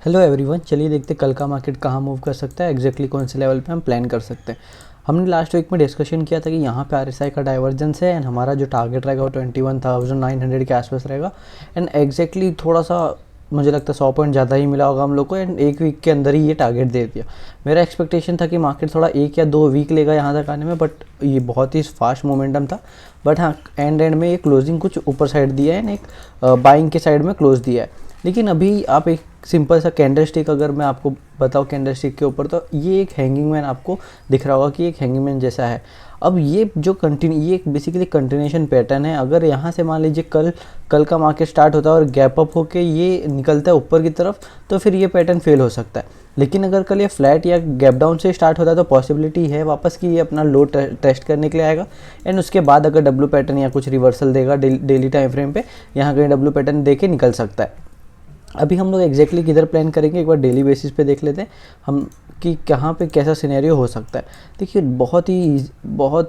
Hello everyone, चलिए देखते कल का मार्केट कहाँ मूव कर सकता है, एग्जैक्टली कौन से लेवल पे हम प्लान कर सकते हैं। हमने लास्ट वीक में डिस्कशन किया था कि यहाँ पे आरएसआई का डाइवर्जेंस है एंड हमारा जो टारगेट रहेगा वो 21,900 के आसपास रहेगा। एंड एग्जैक्टली थोड़ा सा मुझे लगता है 100 पॉइंट ज़्यादा ही मिला होगा हम लोग को एंड एक वीक के अंदर ही ये टारगेट दे दिया। मेरा एक्सपेक्टेशन था कि मार्केट थोड़ा 1 या 2 वीक लेगा यहाँ तक आने में, बट ये बहुत ही फास्ट मोमेंटम था। बट हाँ, एंड में ये क्लोजिंग कुछ ऊपर साइड दिया है एंड एक बाइंग के साइड में क्लोज दिया है। लेकिन अभी आप एक सिंपल सा कैंडल स्टिक अगर मैं आपको बताऊँ कैंडल स्टिक के ऊपर, तो ये एक हैंगिंग मैन आपको दिख रहा होगा कि एक हैंगिंग मैन जैसा है। अब ये जो ये एक बेसिकली कंटिन्यूएशन पैटर्न है। अगर यहाँ से मान लीजिए कल का मार्केट स्टार्ट होता है और गैप अप होके ये निकलता है ऊपर की तरफ, तो फिर ये पैटर्न फेल हो सकता है। लेकिन अगर कल ये फ्लैट या गैप डाउन से स्टार्ट होता है तो पॉसिबिलिटी है वापस कि ये अपना लो टेस्ट करने के लिए आएगा एंड उसके बाद अगर डब्ल्यू पैटर्न या कुछ रिवर्सल देगा डेली टाइम फ्रेम पे, यहाँ कहीं डब्ल्यू पैटर्न दे के निकल सकता है। अभी हम लोग एग्जैक्टली किधर प्लान करेंगे, एक बार डेली बेसिस पे देख लेते हैं हम कि कहाँ पे कैसा सिनेरियो हो सकता है। देखिए बहुत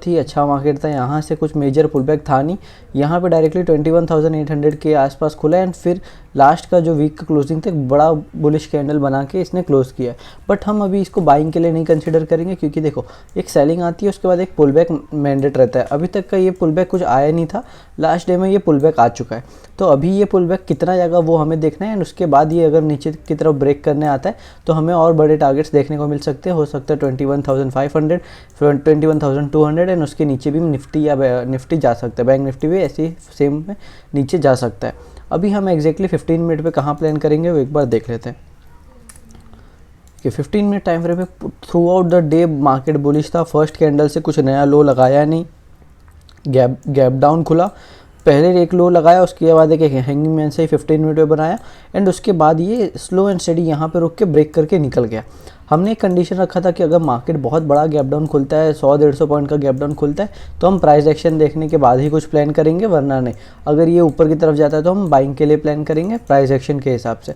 ही अच्छा मार्केट था, यहाँ से कुछ मेजर पुलबैक था नहीं। यहाँ पे डायरेक्टली 21,800 के आसपास खुला एंड फिर लास्ट का जो वीक का क्लोजिंग था एक बड़ा बुलिश कैंडल बना के इसने क्लोज किया है। बट हम अभी इसको बाइंग के लिए नहीं कंसिडर करेंगे, क्योंकि देखो एक सेलिंग आती है उसके बाद एक पुलबैक मैंडेट रहता है। अभी तक का ये पुलबैक कुछ आया नहीं था, लास्ट डे में ये पुलबैक आ चुका है। तो अभी ये पुलबैक कितना जाएगा वो हमें देखना है एंड उसके बाद ये अगर नीचे की तरफ ब्रेक करने आता है तो हमें और बड़े टारगेट्स देखने को मिल सकते हैं। हो सकता है 21,500, 21,200 एंड उसके नीचे भी निफ्टी या निफ्टी जा सकता है, बैंक निफ्टी भी ऐसे ही सेम में नीचे जा सकता है। अभी हम एग्जैक्टली 15 मिनट पे कहाँ प्लान करेंगे वो एक बार देख लेते हैं कि 15 मिनट टाइम फ्रेम पे through out the day market bullish था। फर्स्ट कैंडल से कुछ नया लो लगाया नहीं, गैप डाउन खुला, पहले एक लो लगाया, उसके बाद एक हैंगिंग मैन से ही 15 मिनट पे बनाया एंड उसके बाद ये स्लो एंड स्टेडी यहाँ पे रुक के ब्रेक करके निकल गया। हमने एक कंडीशन रखा था कि अगर मार्केट बहुत बड़ा गैप डाउन खुलता है, 100-150 पॉइंट का गैप डाउन खुलता है, तो हम प्राइस एक्शन देखने के बाद ही कुछ प्लान करेंगे, वरना नहीं। अगर ये ऊपर की तरफ जाता है तो हम बाइंग के लिए प्लान करेंगे प्राइस एक्शन के हिसाब से।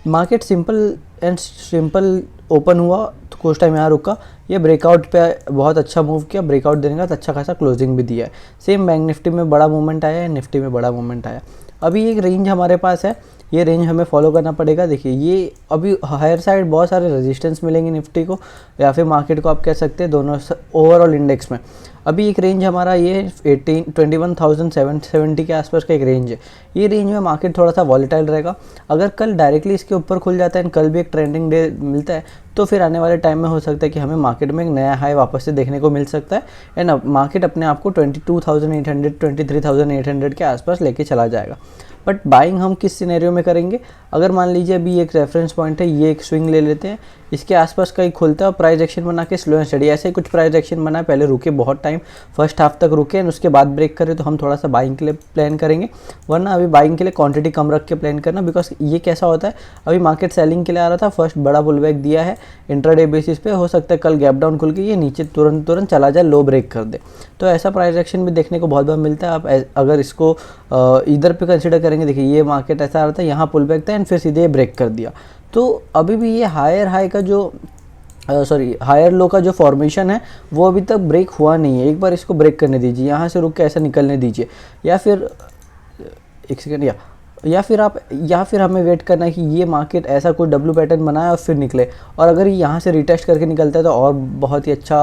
मार्केट सिंपल ओपन हुआ तो कुछ टाइम यहाँ रुका, ये ब्रेकआउट पे बहुत अच्छा मूव किया, ब्रेकआउट देने का अच्छा खासा क्लोजिंग भी दिया है। सेम बैंक निफ्टी में बड़ा मूवमेंट आया है, निफ्टी में बड़ा मूवमेंट आया। अभी एक रेंज हमारे पास है, ये रेंज हमें फॉलो करना पड़ेगा। देखिए ये अभी हायर साइड बहुत सारे रेजिस्टेंस मिलेंगे निफ्टी को या फिर मार्केट को, आप कह सकते हैं दोनों ओवरऑल इंडेक्स में। अभी एक रेंज हमारा ये 21,770 के आसपास का एक रेंज है। ये रेंज में मार्केट थोड़ा सा वॉलेटाइल रहेगा। अगर कल डायरेक्टली इसके ऊपर खुल जाता है एंड कल भी एक ट्रेंडिंग डे मिलता है तो फिर आने वाले टाइम में हो सकता है कि हमें मार्केट में एक नया हाई वापस से देखने को मिल सकता है एंड मार्केट अपने आप को 22,800 23,800 के आसपास लेके चला जाएगा। बट बाइंग हम किस सिनेरियो में करेंगे, अगर मान लीजिए अभी एक रेफरेंस पॉइंट है, ये एक स्विंग ले लेते हैं, इसके आसपास कहीं खुलता है, प्राइस एक्शन बना के स्लो एंड स्टडी ऐसे ही कुछ प्राइस एक्शन बना, पहले रुके बहुत टाइम फर्स्ट हाफ तक रुके एंड उसके बाद ब्रेक करे तो हम थोड़ा सा बाइंग के लिए प्लान करेंगे। वरना अभी बाइंग के लिए क्वांटिटी कम रख के प्लान करना, बिकॉज ये कैसा होता है, अभी मार्केट सेलिंग के लिए आ रहा था, फर्स्ट बड़ा पुलबैक दिया है इंट्राडे बेसिस पे, हो सकता है कल गैप डाउन खुल के ये नीचे तुरंत चला जाए, लो ब्रेक कर दे। तो ऐसा प्राइस एक्शन भी देखने को बहुत बार मिलता है। आप अगर इसको इधर पे कंसिडर करेंगे, देखिए ये मार्केट ऐसा आ रहा था, यहाँ पुलबैक था एंड फिर सीधे ब्रेक कर दिया। तो अभी भी ये हायर लो का जो फॉर्मेशन है वो अभी तक ब्रेक हुआ नहीं है। एक बार इसको ब्रेक करने दीजिए, यहाँ से रुक के ऐसा निकलने दीजिए, या फिर एक सेकेंड या फिर हमें वेट करना है कि ये मार्केट ऐसा कोई डब्ल्यू पैटर्न बनाए और फिर निकले। और अगर ये यहाँ से रिटेस्ट करके निकलता है तो और बहुत ही अच्छा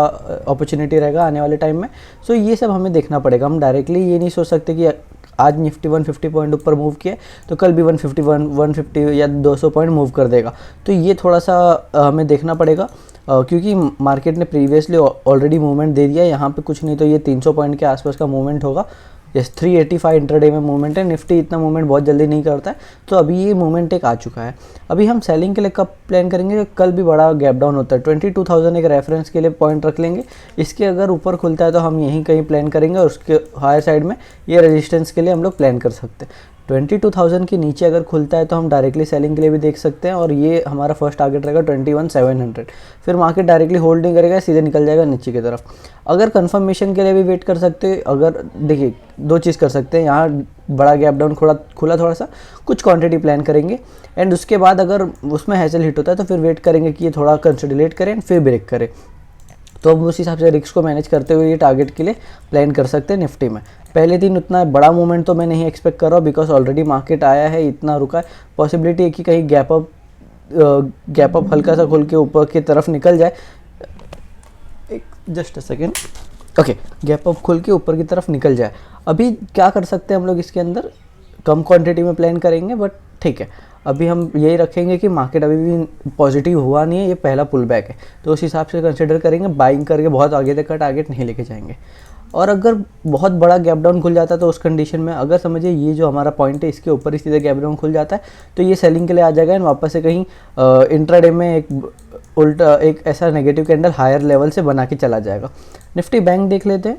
अपॉर्चुनिटी रहेगा आने वाले टाइम में। सो ये सब हमें देखना पड़ेगा। हम डायरेक्टली ये नहीं सोच सकते कि आज निफ्टी 150 पॉइंट ऊपर मूव किया तो कल भी 150 या 200 पॉइंट मूव कर देगा। तो ये थोड़ा सा हमें देखना पड़ेगा, क्योंकि मार्केट ने प्रीवियसली ऑलरेडी मूवमेंट दे दिया। यहाँ पे कुछ नहीं तो ये 300 पॉइंट के आसपास का मूवमेंट होगा। यस, 385 इंटरडे में मूवमेंट है। निफ्टी इतना मूवमेंट बहुत जल्दी नहीं करता है, तो अभी ये मूवमेंट एक आ चुका है। अभी हम सेलिंग के लिए कब प्लान करेंगे, कल भी बड़ा गैप डाउन होता है, 22,000 एक रेफरेंस के लिए पॉइंट रख लेंगे। इसके अगर ऊपर खुलता है तो हम यहीं कहीं प्लान करेंगे और उसके हायर साइड में ये रेजिस्टेंस के लिए हम लोग प्लान कर सकते हैं। 22,000 के नीचे अगर खुलता है तो हम डायरेक्टली सेलिंग के लिए भी देख सकते हैं और ये हमारा फर्स्ट टारगेट रहेगा 21,700। फिर मार्केट डायरेक्टली होल्ड नहीं करेगा, सीधे निकल जाएगा नीचे की तरफ। अगर कंफर्मेशन के लिए भी वेट कर सकते हैं, अगर देखिए दो चीज़ कर सकते हैं, यहाँ बड़ा गैप डाउन खुला थोड़ा सा कुछ क्वांटिटी प्लान करेंगे एंड उसके बाद अगर उसमें हैसल हिट होता है तो फिर वेट करेंगे कि ये थोड़ा कंसोलिडेट करें फिर ब्रेक करें। तो अब उस हिसाब से रिस्क को मैनेज करते हुए ये टारगेट के लिए प्लान कर सकते हैं निफ्टी में। पहले दिन उतना बड़ा मूवमेंट तो मैं नहीं एक्सपेक्ट कर रहा हूँ, बिकॉज ऑलरेडी मार्केट आया है, इतना रुका है। पॉसिबिलिटी है कि कहीं गैप अप गैप अप हल्का सा खुल के ऊपर की तरफ निकल जाए, एक just a second, okay, gap up खुल के ऊपर की तरफ निकल जाए। अभी क्या कर सकते हैं हम लोग इसके अंदर, कम क्वांटिटी में प्लान करेंगे, बट ठीक है, अभी हम यही रखेंगे कि मार्केट अभी भी पॉजिटिव हुआ नहीं है, ये पहला पुल बैक है, तो उस हिसाब से कंसिडर करेंगे, बाइंग करके बहुत आगे तक का टारगेट नहीं लेके जाएंगे। और अगर बहुत बड़ा गैप डाउन खुल जाता है तो उस कंडीशन में अगर समझिए ये जो हमारा पॉइंट है इसके ऊपर ही सीधे गैप डाउन खुल जाता है तो ये सेलिंग के लिए आ जाएगा एंड वापस से कहीं इंट्राडे में एक उल्टा एक ऐसा नेगेटिव कैंडल हायर लेवल से बना के चला जाएगा। निफ्टी बैंक देख लेते हैं।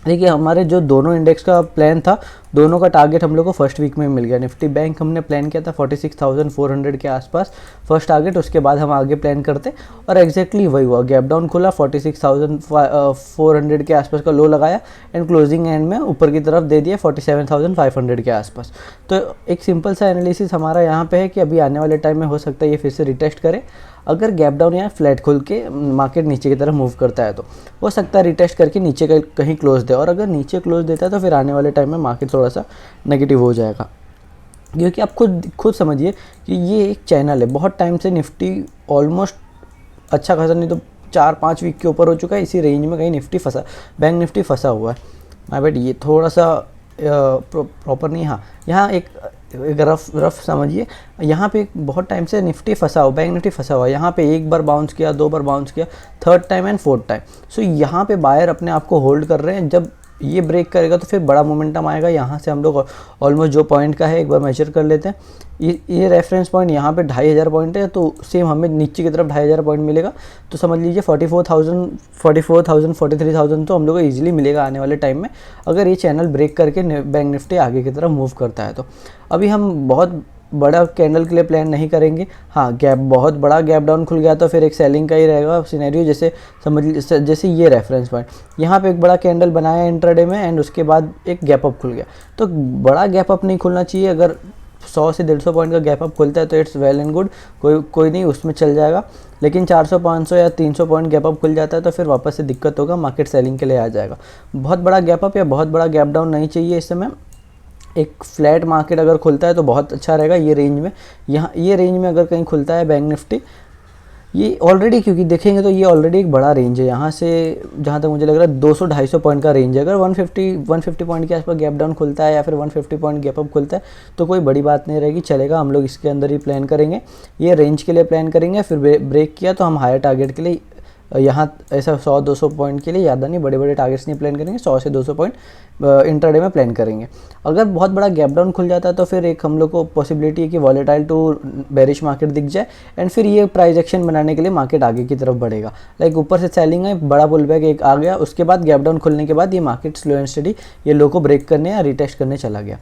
देखिए हमारे जो दोनों इंडेक्स का प्लान था, दोनों का टारगेट हम लोग को फर्स्ट वीक में मिल गया। निफ्टी बैंक हमने प्लान किया था 46,400 के आसपास फर्स्ट टारगेट, उसके बाद हम आगे प्लान करते और एग्जैक्टली वही हुआ, गैप डाउन खुला, 46,400 के आसपास का लो लगाया एंड क्लोजिंग एंड में ऊपर की तरफ दे दिया 47,500 के आसपास। तो एक सिंपल सा एनालिसिस हमारा यहाँ पे है कि अभी आने वाले टाइम में हो सकता है ये फिर से रिटेस्ट करे। अगर गैप डाउन या फ्लैट खुल के मार्केट नीचे की तरफ मूव करता है तो हो सकता है रिटेस्ट करके नीचे कहीं क्लोज दे, और अगर नीचे क्लोज देता है तो फिर आने वाले टाइम में मार्केट थोड़ा सा नेगेटिव हो जाएगा। क्योंकि आप खुद समझिए कि ये एक चैनल है, बहुत टाइम से निफ्टी ऑलमोस्ट अच्छा खासा नहीं तो 4-5 वीक के ऊपर हो चुका है, इसी रेंज में कहीं निफ्टी फंसा, बैंक निफ्टी फंसा हुआ है। माय बैड, ये थोड़ा सा प्रॉपर नहीं, हाँ यहाँ एक रफ समझिए, यहाँ पे बहुत टाइम से निफ्टी फंसा हुआ, बैंक निफ्टी फंसा हुआ, यहाँ पे एक बार बाउंस किया, 2 बार बाउंस किया, third time and fourth time. So यहाँ पे बायर अपने आप को होल्ड कर रहे हैं। जब ये ब्रेक करेगा तो फिर बड़ा मोमेंटम आएगा। यहाँ से हम लोग ऑलमोस्ट जो पॉइंट का है एक बार मेजर कर लेते हैं। ये रेफरेंस पॉइंट यहाँ पे 2,500 पॉइंट है, तो सेम हमें नीचे की तरफ 2,500 पॉइंट मिलेगा। तो समझ लीजिए 44,000 43,000 तो हम लोग को ईजिली मिलेगा आने वाले टाइम में, अगर ये चैनल ब्रेक करके बैंक निफ्टी आगे की तरफ मूव करता है। तो अभी हम बहुत बड़ा कैंडल के लिए प्लान नहीं करेंगे। हाँ, बहुत बड़ा गैप डाउन खुल गया तो फिर एक सेलिंग का ही रहेगा सिनेरियो। जैसे ये रेफरेंस पॉइंट, यहाँ पे एक बड़ा कैंडल बनाया इंट्राडे में एंड उसके बाद एक गैप अप खुल गया, तो बड़ा गैप अप नहीं खुलना चाहिए। अगर 100 से 150 पॉइंट का गैप अप खुलता है तो इट्स वेल एंड गुड, कोई नहीं, उसमें चल जाएगा। लेकिन 400, 500 या 300 पॉइंट गैप अप खुल जाता है तो फिर वापस से दिक्कत होगा, मार्केट सेलिंग के लिए आ जाएगा। बहुत बड़ा गैप अप या बहुत बड़ा गैप डाउन नहीं चाहिए इस समय। एक फ्लैट मार्केट अगर खुलता है तो बहुत अच्छा रहेगा ये रेंज में। ये रेंज में अगर कहीं खुलता है बैंक निफ्टी, ये ऑलरेडी, क्योंकि देखेंगे तो ये ऑलरेडी एक बड़ा रेंज है। यहाँ से जहाँ तक मुझे लग रहा है 200-250 पॉइंट का रेंज है। अगर 150 पॉइंट के आसपास गैप डाउन खुलता है या फिर 150 पॉइंट गैप अप खुलता है तो कोई बड़ी बात नहीं रहेगी, चलेगा। हम लोग इसके अंदर ही प्लान करेंगे, ये रेंज के लिए प्लान करेंगे। फिर ब्रेक किया तो हम हायर टारगेट के लिए यहाँ ऐसा 100-200 पॉइंट के लिए, ज़्यादा नहीं, बड़े बड़े टारगेट्स नहीं प्लान करेंगे, 100 से 200 पॉइंट इंट्राडे में प्लान करेंगे। अगर बहुत बड़ा गैप डाउन खुल जाता है तो फिर एक हम लोग को पॉसिबिलिटी है कि वॉलेटाइल टू बेरिश मार्केट दिख जाए एंड फिर ये प्राइस एक्शन बनाने के लिए मार्केट आगे की तरफ बढ़ेगा। लाइक ऊपर से सेलिंग है, बड़ा पुल बैक एक आ गया, उसके बाद गैप डाउन खुलने के बाद ये मार्केट स्लो एंड स्टडी ये लो को ब्रेक करने या रिटेस्ट करने चला गया।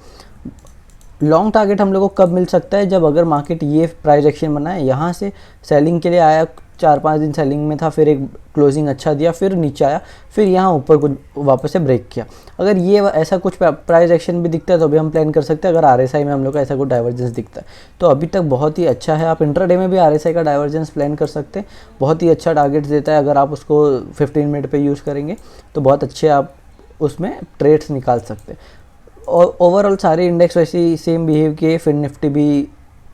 लॉन्ग टारगेट हम लोग को कब मिल सकता है, जब अगर मार्केट ये प्राइस एक्शन बनाए, यहाँ से सेलिंग के लिए आया, 4-5 दिन सेलिंग में था, फिर एक क्लोजिंग अच्छा दिया, फिर नीचे आया, फिर यहाँ ऊपर कुछ वापस से ब्रेक किया। अगर ये ऐसा कुछ प्राइस एक्शन भी दिखता है तो अभी हम प्लान कर सकते हैं। अगर आरएसआई में हम लोग का ऐसा कुछ डाइवर्जेंस दिखता है तो अभी तक बहुत ही अच्छा है। आप इंट्राडे में भी आरएसआई का डाइवर्जेंस प्लान कर सकते हैं, बहुत ही अच्छा टारगेट देता है। अगर आप उसको 15 मिनट पर यूज़ करेंगे तो बहुत अच्छे आप उसमें ट्रेड्स निकाल सकते हैं। और ओवरऑल सारे इंडेक्स वैसे ही सेम बिहेव किए, फिर निफ्टी भी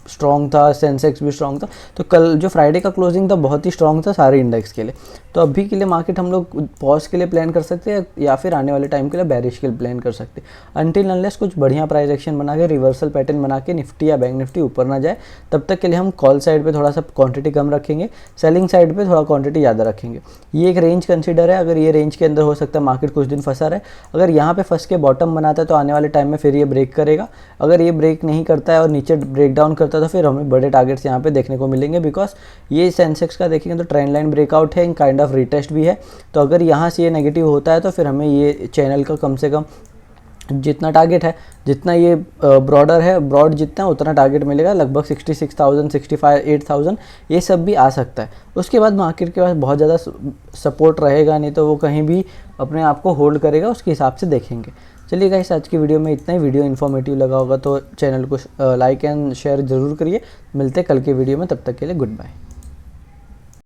स्ट्रॉन्ग था, सेंसेक्स भी स्ट्रॉन्ग था। तो कल जो फ्राइडे का क्लोजिंग था बहुत ही स्ट्रॉन्ग था सारे इंडेक्स के लिए। तो अभी के लिए मार्केट हम लोग पॉज के लिए प्लान कर सकते हैं या फिर आने वाले टाइम के लिए बेरिश के लिए प्लान कर सकते हैं। अनटिल अनलेस कुछ बढ़िया प्राइस एक्शन बना के रिवर्सल पैटर्न बना के निफ्टी या बैंक निफ्टी ऊपर ना जाए, तब तक के लिए हम कॉल साइड पे थोड़ा सा क्वांटिटी कम रखेंगे, सेलिंग साइड पे थोड़ा क्वांटिटी ज़्यादा रखेंगे। ये एक रेंज कंसीडर है, अगर ये रेंज के अंदर हो सकता है मार्केट कुछ दिन फंसा रहे। अगर यहाँ पे फंस के बॉटम बनाता है तो आने वाले टाइम में फिर ये ब्रेक करेगा। अगर ये ब्रेक नहीं करता है और नीचे ब्रेक डाउन करता है तो फिर हमें बड़े टारगेट्स यहाँ पे देखने को मिलेंगे, बिकॉज ये सेंसेक्स का देखेंगे तो ट्रेंड लाइन ब्रेकआउट है, काइंड ऑफ रिटेस्ट भी है। तो अगर यहाँ से ये नेगेटिव होता है तो फिर हमें ये चैनल का कम से कम जितना टारगेट है, जितना ये ब्रॉडर है, ब्रॉड जितना उतना टारगेट मिलेगा, लगभग 66,000 65,000 ये सब भी आ सकता है। उसके बाद मार्केट के पास बहुत ज़्यादा सपोर्ट रहेगा नहीं, तो वो कहीं भी अपने आप को होल्ड करेगा, उसके हिसाब से देखेंगे। चलिए गाइस, आज की वीडियो में इतना ही। वीडियो इन्फॉर्मेटिव लगा होगा तो चैनल को लाइक एंड शेयर ज़रूर करिए। मिलते हैं कल के वीडियो में, तब तक के लिए गुड बाय।